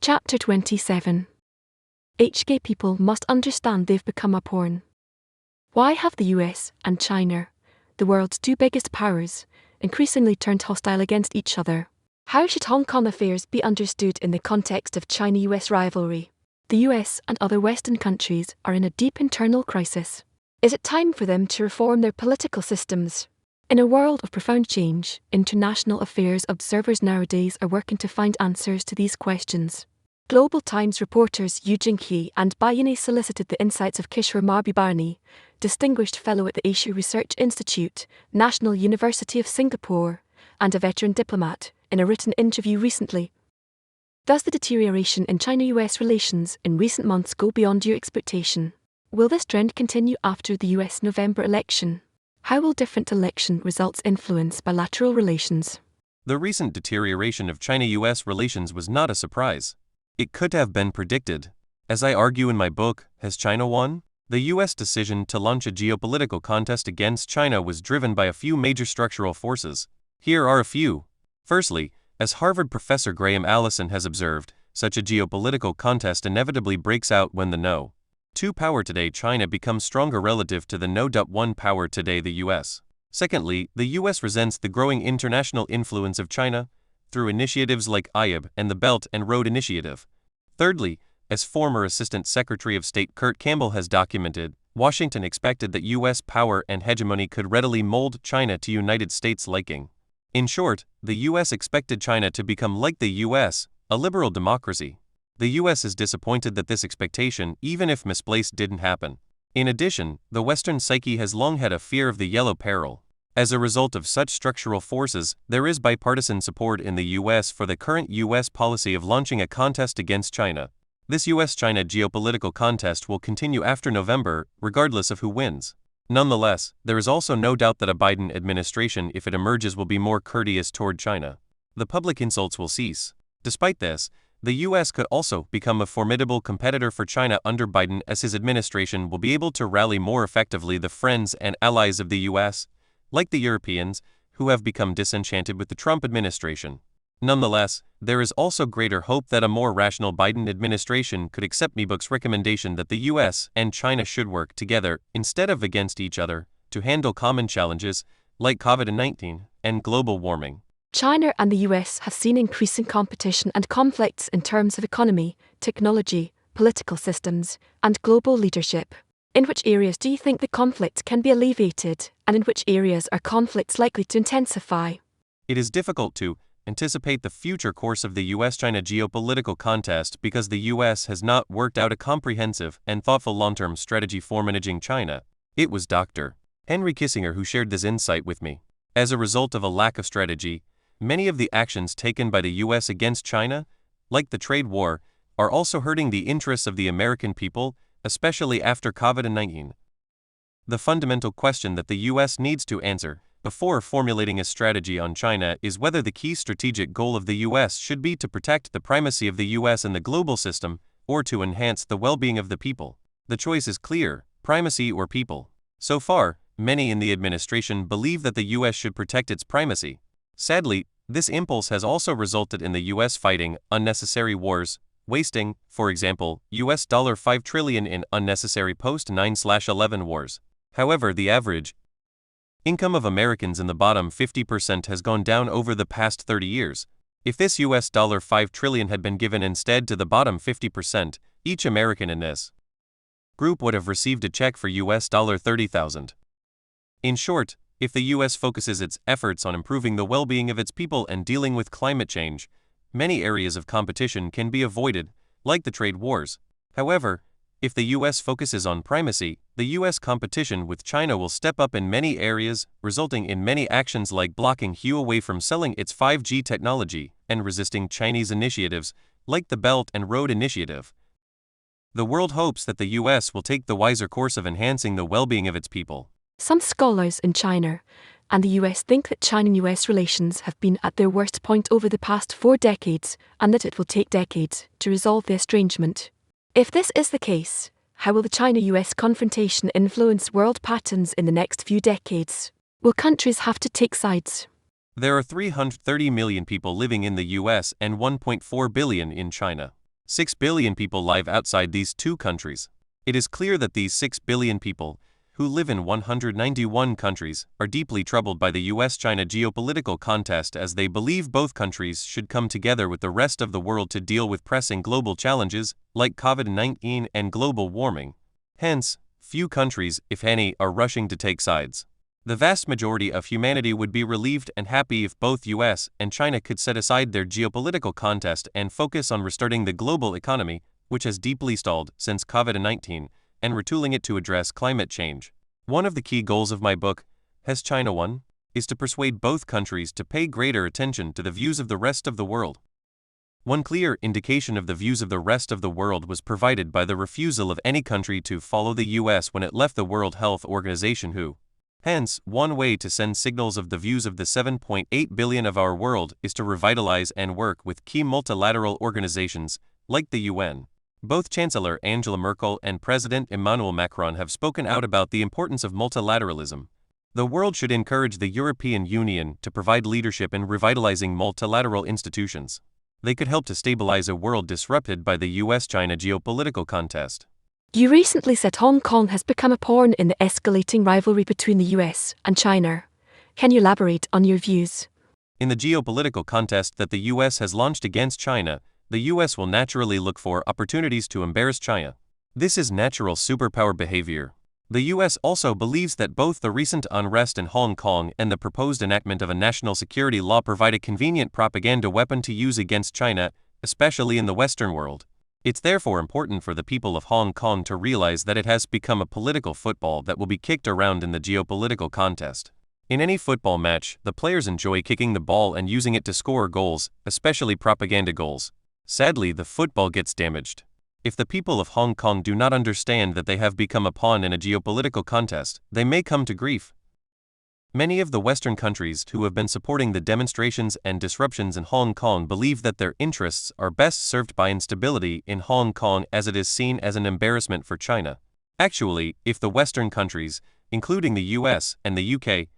Chapter 27. HK people must understand they've become a pawn. Why have the US and China, the world's two biggest powers, increasingly turned hostile against each other? How should Hong Kong affairs be understood in the context of China-US rivalry? The US and other Western countries are in a deep internal crisis. Is it time for them to reform their political systems? In a world of profound change, international affairs observers nowadays are working to find answers to these questions. Global Times reporters Yu Jinghe and Bayani solicited the insights of Kishore Mahbubani, Distinguished Fellow at the Asia Research Institute, National University of Singapore, and a veteran diplomat, in a written interview recently. Does the deterioration in China-US relations in recent months go beyond your expectation? Will this trend continue after the US November election? How will different election results influence bilateral relations? The recent deterioration of China-US relations was not a surprise. It could have been predicted. As I argue in my book, Has China Won? The US decision to launch a geopolitical contest against China was driven by a few major structural forces. Here are a few. Firstly, as Harvard professor Graham Allison has observed, such a geopolitical contest inevitably breaks out when the no. 2 power today China becomes stronger relative to the no. 1 power today the US. Secondly, the US resents the growing international influence of China through initiatives like IAB and the Belt and Road Initiative. Thirdly, as former Assistant Secretary of State Kurt Campbell has documented, Washington expected that US power and hegemony could readily mold China to United States' liking. In short, the US expected China to become like the US, a liberal democracy. The US is disappointed that this expectation, even if misplaced, didn't happen. In addition, the Western psyche has long had a fear of the yellow peril. As a result of such structural forces, there is bipartisan support in the US for the current US policy of launching a contest against China. This US-China geopolitical contest will continue after November, regardless of who wins. Nonetheless, there is also no doubt that a Biden administration, if it emerges, will be more courteous toward China. The public insults will cease. Despite this, the US could also become a formidable competitor for China under Biden, as his administration will be able to rally more effectively the friends and allies of the US, like the Europeans, who have become disenchanted with the Trump administration. Nonetheless, there is also greater hope that a more rational Biden administration could accept my book's recommendation that the US and China should work together, instead of against each other, to handle common challenges, like COVID-19 and global warming. China and the US have seen increasing competition and conflicts in terms of economy, technology, political systems, and global leadership. In which areas do you think the conflict can be alleviated, and in which areas are conflicts likely to intensify? It is difficult to anticipate the future course of the US-China geopolitical contest because the US has not worked out a comprehensive and thoughtful long-term strategy for managing China. It was Dr. Henry Kissinger who shared this insight with me. As a result of a lack of strategy, many of the actions taken by the US against China, like the trade war, are also hurting the interests of the American people, especially after COVID-19. The fundamental question that the US needs to answer before formulating a strategy on China is whether the key strategic goal of the US should be to protect the primacy of the US in the global system, or to enhance the well-being of the people. The choice is clear: primacy or people. So far, many in the administration believe that the US should protect its primacy. Sadly, this impulse has also resulted in the US fighting unnecessary wars, wasting, for example, $5 trillion in unnecessary post-9/11 wars. However, the average income of Americans in the bottom 50% has gone down over the past 30 years. If this $5 trillion had been given instead to the bottom 50%, each American in this group would have received a check for $30,000. In short, if the US focuses its efforts on improving the well-being of its people and dealing with climate change, many areas of competition can be avoided, like the trade wars. However, if the US focuses on primacy, the US competition with China will step up in many areas, resulting in many actions like blocking Huawei from selling its 5G technology and resisting Chinese initiatives, like the Belt and Road Initiative. The world hopes that the US will take the wiser course of enhancing the well-being of its people. Some scholars in China and the US think that China-US relations have been at their worst point over the past 4 decades, and that it will take decades to resolve the estrangement. If this is the case, how will the China-US confrontation influence world patterns in the next few decades? Will countries have to take sides? There are 330 million people living in the US and 1.4 billion in China. 6 billion people live outside these two countries. It is clear that these 6 billion people, who live in 191 countries, are deeply troubled by the US-China geopolitical contest, as they believe both countries should come together with the rest of the world to deal with pressing global challenges like COVID-19 and global warming. Hence, few countries, if any, are rushing to take sides. The vast majority of humanity would be relieved and happy if both US and China could set aside their geopolitical contest and focus on restarting the global economy, which has deeply stalled since COVID-19, and retooling it to address climate change. One of the key goals of my book, Has China Won?, is to persuade both countries to pay greater attention to the views of the rest of the world. One clear indication of the views of the rest of the world was provided by the refusal of any country to follow the US when it left the World Health Organization (WHO). Hence, one way to send signals of the views of the 7.8 billion of our world is to revitalize and work with key multilateral organizations, like the UN. Both Chancellor Angela Merkel and President Emmanuel Macron have spoken out about the importance of multilateralism. The world should encourage the European Union to provide leadership in revitalizing multilateral institutions. They could help to stabilize a world disrupted by the US-China geopolitical contest. You recently said Hong Kong has become a pawn in the escalating rivalry between the US and China. Can you elaborate on your views? In the geopolitical contest that the US has launched against China, the US will naturally look for opportunities to embarrass China. This is natural superpower behavior. The US also believes that both the recent unrest in Hong Kong and the proposed enactment of a national security law provide a convenient propaganda weapon to use against China, especially in the Western world. It's therefore important for the people of Hong Kong to realize that it has become a political football that will be kicked around in the geopolitical contest. In any football match, the players enjoy kicking the ball and using it to score goals, especially propaganda goals. Sadly, the football gets damaged. If the people of Hong Kong do not understand that they have become a pawn in a geopolitical contest, they may come to grief. Many of the Western countries who have been supporting the demonstrations and disruptions in Hong Kong believe that their interests are best served by instability in Hong Kong, as it is seen as an embarrassment for China. Actually, if the Western countries, including the US and the UK,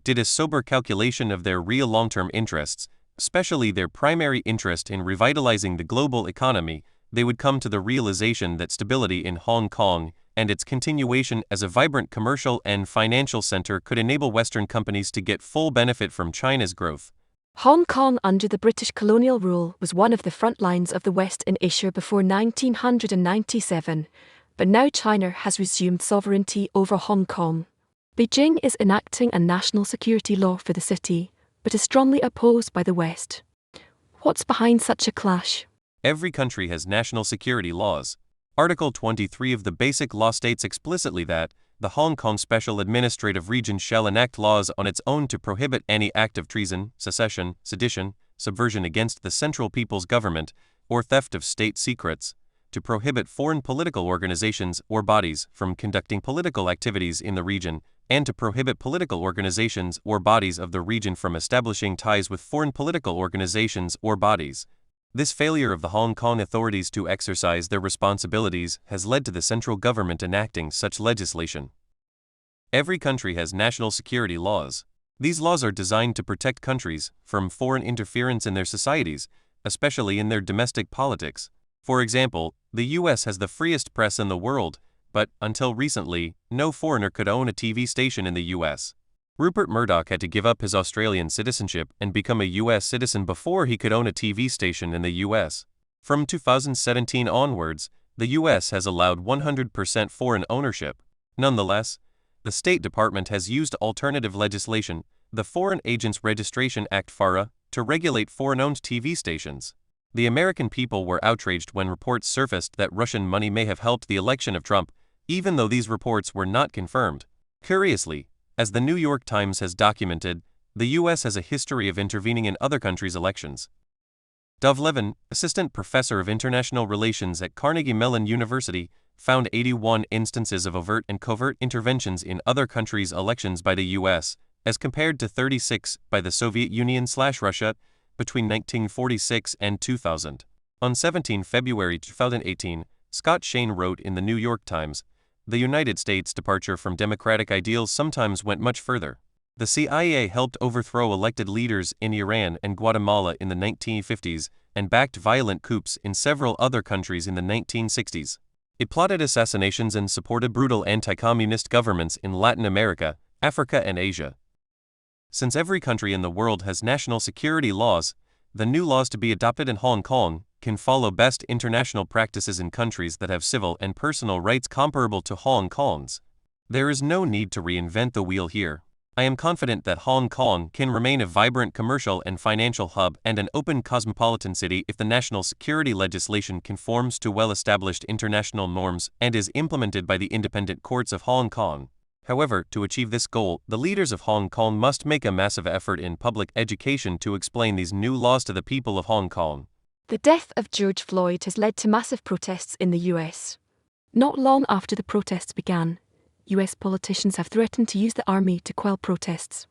did a sober calculation of their real long-term interests, especially their primary interest in revitalizing the global economy, they would come to the realization that stability in Hong Kong and its continuation as a vibrant commercial and financial center could enable Western companies to get full benefit from China's growth. Hong Kong under the British colonial rule was one of the front lines of the West in Asia before 1997, but now China has resumed sovereignty over Hong Kong. Beijing is enacting a national security law for the city, but is strongly opposed by the West. What's behind such a clash? Every country has national security laws. Article 23 of the Basic Law states explicitly that the Hong Kong Special Administrative Region shall enact laws on its own to prohibit any act of treason, secession, sedition, subversion against the central people's government, or theft of state secrets, to prohibit foreign political organizations or bodies from conducting political activities in the region, and to prohibit political organizations or bodies of the region from establishing ties with foreign political organizations or bodies. This failure of the Hong Kong authorities to exercise their responsibilities has led to the central government enacting such legislation. Every country has national security laws. These laws are designed to protect countries from foreign interference in their societies, especially in their domestic politics. For example, the US has the freest press in the world, but until recently, no foreigner could own a TV station in the US. Rupert Murdoch had to give up his Australian citizenship and become a US citizen before he could own a TV station in the US. From 2017 onwards, the US has allowed 100% foreign ownership. Nonetheless, the State Department has used alternative legislation, the Foreign Agents Registration Act (FARA), to regulate foreign-owned TV stations. The American people were outraged when reports surfaced that Russian money may have helped the election of Trump, even though these reports were not confirmed. Curiously, as the New York Times has documented, the US has a history of intervening in other countries' elections. Dov Levin, assistant professor of international relations at Carnegie Mellon University, found 81 instances of overt and covert interventions in other countries' elections by the US, as compared to 36 by the Soviet Union/Russia between 1946 and 2000. On 17 February 2018, Scott Shane wrote in the New York Times, "The United States' departure from democratic ideals sometimes went much further. The CIA helped overthrow elected leaders in Iran and Guatemala in the 1950s, and backed violent coups in several other countries in the 1960s. It plotted assassinations and supported brutal anti-communist governments in Latin America, Africa and Asia. Since every country in the world has national security laws, the new laws to be adopted in Hong Kong can follow best international practices in countries that have civil and personal rights comparable to Hong Kong's. There is no need to reinvent the wheel here. I am confident that Hong Kong can remain a vibrant commercial and financial hub and an open cosmopolitan city if the national security legislation conforms to well-established international norms and is implemented by the independent courts of Hong Kong. However, to achieve this goal, the leaders of Hong Kong must make a massive effort in public education to explain these new laws to the people of Hong Kong. The death of George Floyd has led to massive protests in the US. Not long after the protests began, US politicians have threatened to use the army to quell protests.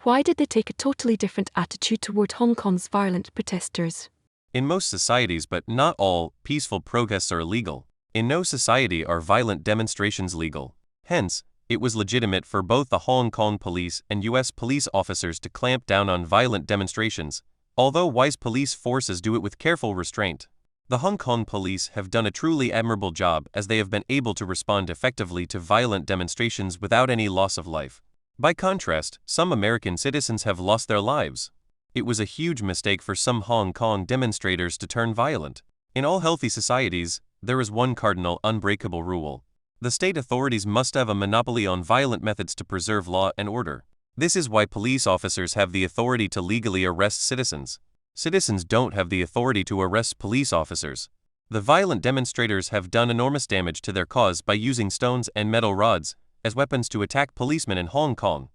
Why did they take a totally different attitude toward Hong Kong's violent protesters? In most societies, but not all, peaceful protests are illegal. In no society are violent demonstrations legal. Hence, it was legitimate for both the Hong Kong police and US police officers to clamp down on violent demonstrations, although wise police forces do it with careful restraint. The Hong Kong police have done a truly admirable job as they have been able to respond effectively to violent demonstrations without any loss of life. By contrast, some American citizens have lost their lives. It was a huge mistake for some Hong Kong demonstrators to turn violent. In all healthy societies, there is one cardinal unbreakable rule. The state authorities must have a monopoly on violent methods to preserve law and order. This is why police officers have the authority to legally arrest citizens. Citizens don't have the authority to arrest police officers. The violent demonstrators have done enormous damage to their cause by using stones and metal rods as weapons to attack policemen in Hong Kong.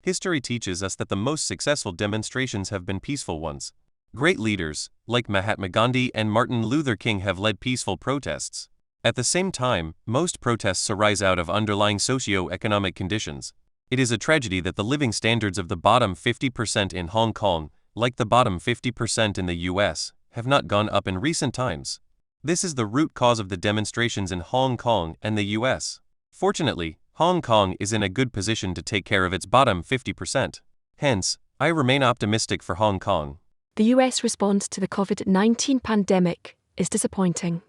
History teaches us that the most successful demonstrations have been peaceful ones. Great leaders, like Mahatma Gandhi and Martin Luther King, have led peaceful protests. At the same time, most protests arise out of underlying socio-economic conditions. It is a tragedy that the living standards of the bottom 50% in Hong Kong, like the bottom 50% in the US, have not gone up in recent times. This is the root cause of the demonstrations in Hong Kong and the US. Fortunately, Hong Kong is in a good position to take care of its bottom 50%. Hence, I remain optimistic for Hong Kong. The US response to the COVID-19 pandemic is disappointing.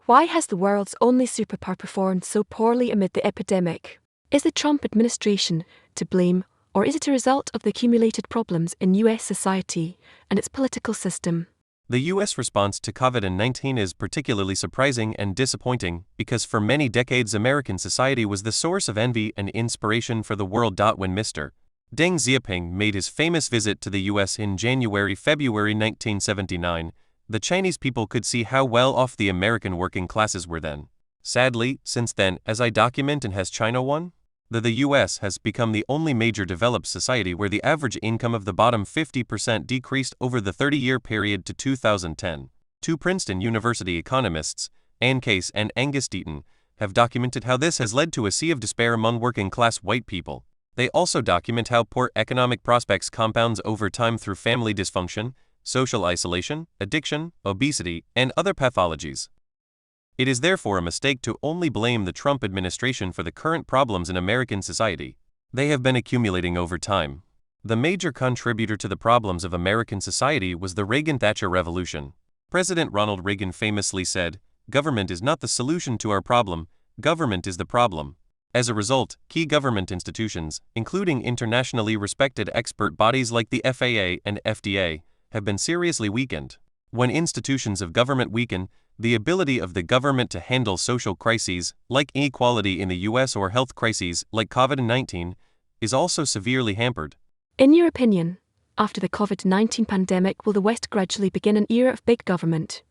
Why has the world's only superpower performed so poorly amid the epidemic? Is the Trump administration to blame, or is it a result of the accumulated problems in US society and its political system? The US response to COVID-19 is particularly surprising and disappointing because for many decades American society was the source of envy and inspiration for the world. When Mr. Deng Xiaoping made his famous visit to the US in January-February 1979, the Chinese people could see how well off the American working classes were then. Sadly, since then, as I document in Has China Won? The US has become the only major developed society where the average income of the bottom 50% decreased over the 30-year period to 2010. Two Princeton University economists, Ann Case and Angus Deaton, have documented how this has led to a sea of despair among working-class white people. They also document how poor economic prospects compounds over time through family dysfunction, social isolation, addiction, obesity, and other pathologies. It is therefore a mistake to only blame the Trump administration for the current problems in American society. They have been accumulating over time. The major contributor to the problems of American society was the Reagan-Thatcher revolution. President Ronald Reagan famously said, "Government is not the solution to our problem, government is the problem." As a result, key government institutions, including internationally respected expert bodies like the FAA and FDA, have been seriously weakened. When institutions of government weaken, the ability of the government to handle social crises, like inequality in the US, or health crises, like COVID-19, is also severely hampered. In your opinion, after the COVID-19 pandemic, will the West gradually begin an era of big government?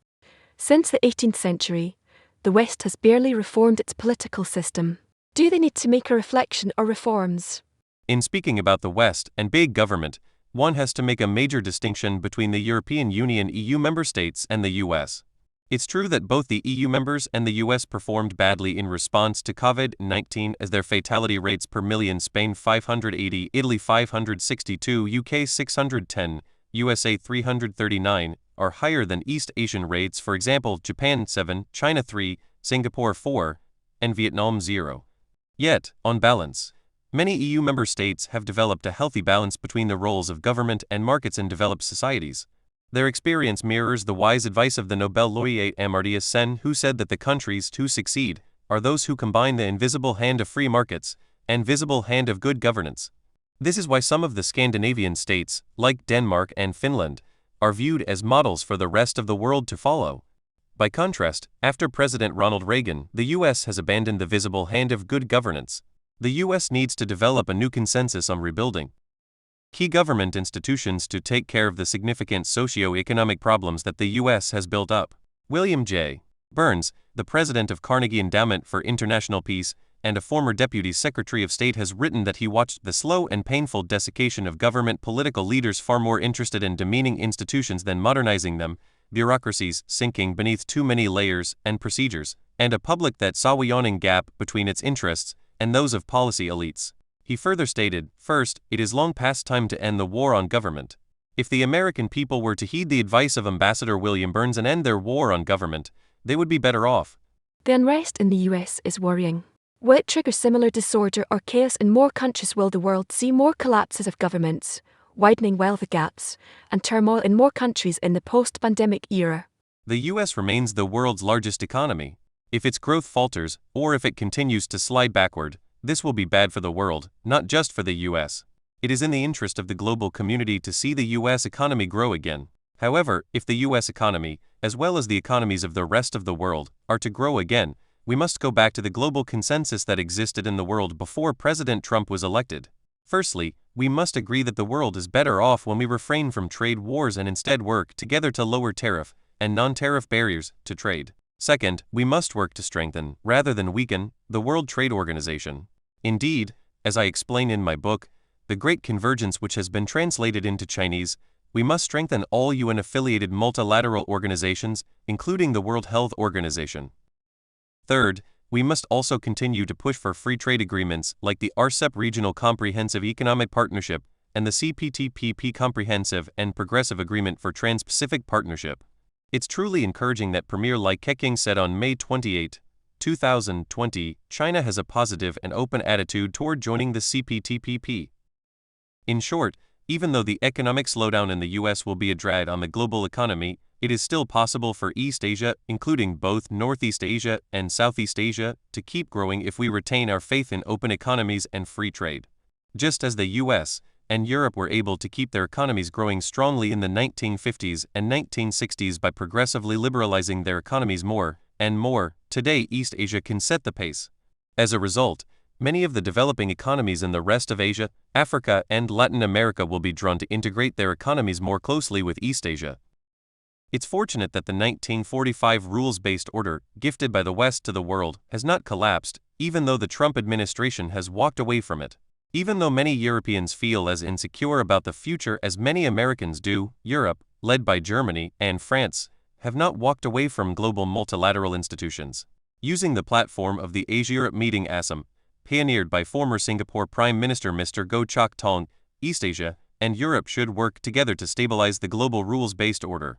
Since the 18th century, the West has barely reformed its political system. Do they need to make a reflection or reforms? In speaking about the West and big government, one has to make a major distinction between the European Union EU member states and the US. It's true that both the EU members and the US performed badly in response to COVID-19 as their fatality rates per million: Spain 580, Italy 562, UK 610, USA 339, are higher than East Asian rates, for example Japan 7, China 3, Singapore 4, and Vietnam 0. Yet, on balance, many EU member states have developed a healthy balance between the roles of government and markets in developed societies. Their experience mirrors the wise advice of the Nobel laureate Amartya Sen, who said that the countries who succeed are those who combine the invisible hand of free markets and visible hand of good governance. This is why some of the Scandinavian states, like Denmark and Finland, are viewed as models for the rest of the world to follow. By contrast, after President Ronald Reagan, the US has abandoned the visible hand of good governance. The US needs to develop a new consensus on rebuilding key government institutions to take care of the significant socio-economic problems that the US has built up. William J. Burns, the president of Carnegie Endowment for International Peace and a former Deputy Secretary of State, has written that he watched the slow and painful desiccation of government political leaders far more interested in demeaning institutions than modernizing them, bureaucracies sinking beneath too many layers and procedures, and a public that saw a yawning gap between its interests and those of policy elites. He further stated, first, it is long past time to end the war on government. If the American people were to heed the advice of Ambassador William Burns and end their war on government, they would be better off. The unrest in the US is worrying. Will it trigger similar disorder or chaos in more countries? Will the world see more collapses of governments, widening wealth gaps, and turmoil in more countries in the post-pandemic era? The US remains the world's largest economy. If its growth falters, or if it continues to slide backward, this will be bad for the world, not just for the US. It is in the interest of the global community to see the US economy grow again. However, if the US economy, as well as the economies of the rest of the world, are to grow again, we must go back to the global consensus that existed in the world before President Trump was elected. Firstly, we must agree that the world is better off when we refrain from trade wars and instead work together to lower tariff and non-tariff barriers to trade. Second, we must work to strengthen, rather than weaken, the World Trade Organization. Indeed, as I explain in my book, The Great Convergence, which has been translated into Chinese, we must strengthen all UN-affiliated multilateral organizations, including the World Health Organization. Third, we must also continue to push for free trade agreements like the RCEP Regional Comprehensive Economic Partnership and the CPTPP Comprehensive and Progressive Agreement for Trans-Pacific Partnership. It's truly encouraging that Premier Li Keqiang said on May 28, 2020, China has a positive and open attitude toward joining the CPTPP. In short, even though the economic slowdown in the US will be a drag on the global economy, it is still possible for East Asia, including both Northeast Asia and Southeast Asia, to keep growing if we retain our faith in open economies and free trade. Just as the US and Europe were able to keep their economies growing strongly in the 1950s and 1960s by progressively liberalizing their economies more and more, today East Asia can set the pace. As a result, many of the developing economies in the rest of Asia, Africa, and Latin America will be drawn to integrate their economies more closely with East Asia. It's fortunate that the 1945 rules-based order, gifted by the West to the world, has not collapsed, even though the Trump administration has walked away from it. Even though many Europeans feel as insecure about the future as many Americans do, Europe, led by Germany and France, have not walked away from global multilateral institutions. Using the platform of the Asia-Europe meeting ASEM, pioneered by former Singapore Prime Minister Mr. Goh Chok Tong, East Asia and Europe should work together to stabilize the global rules-based order.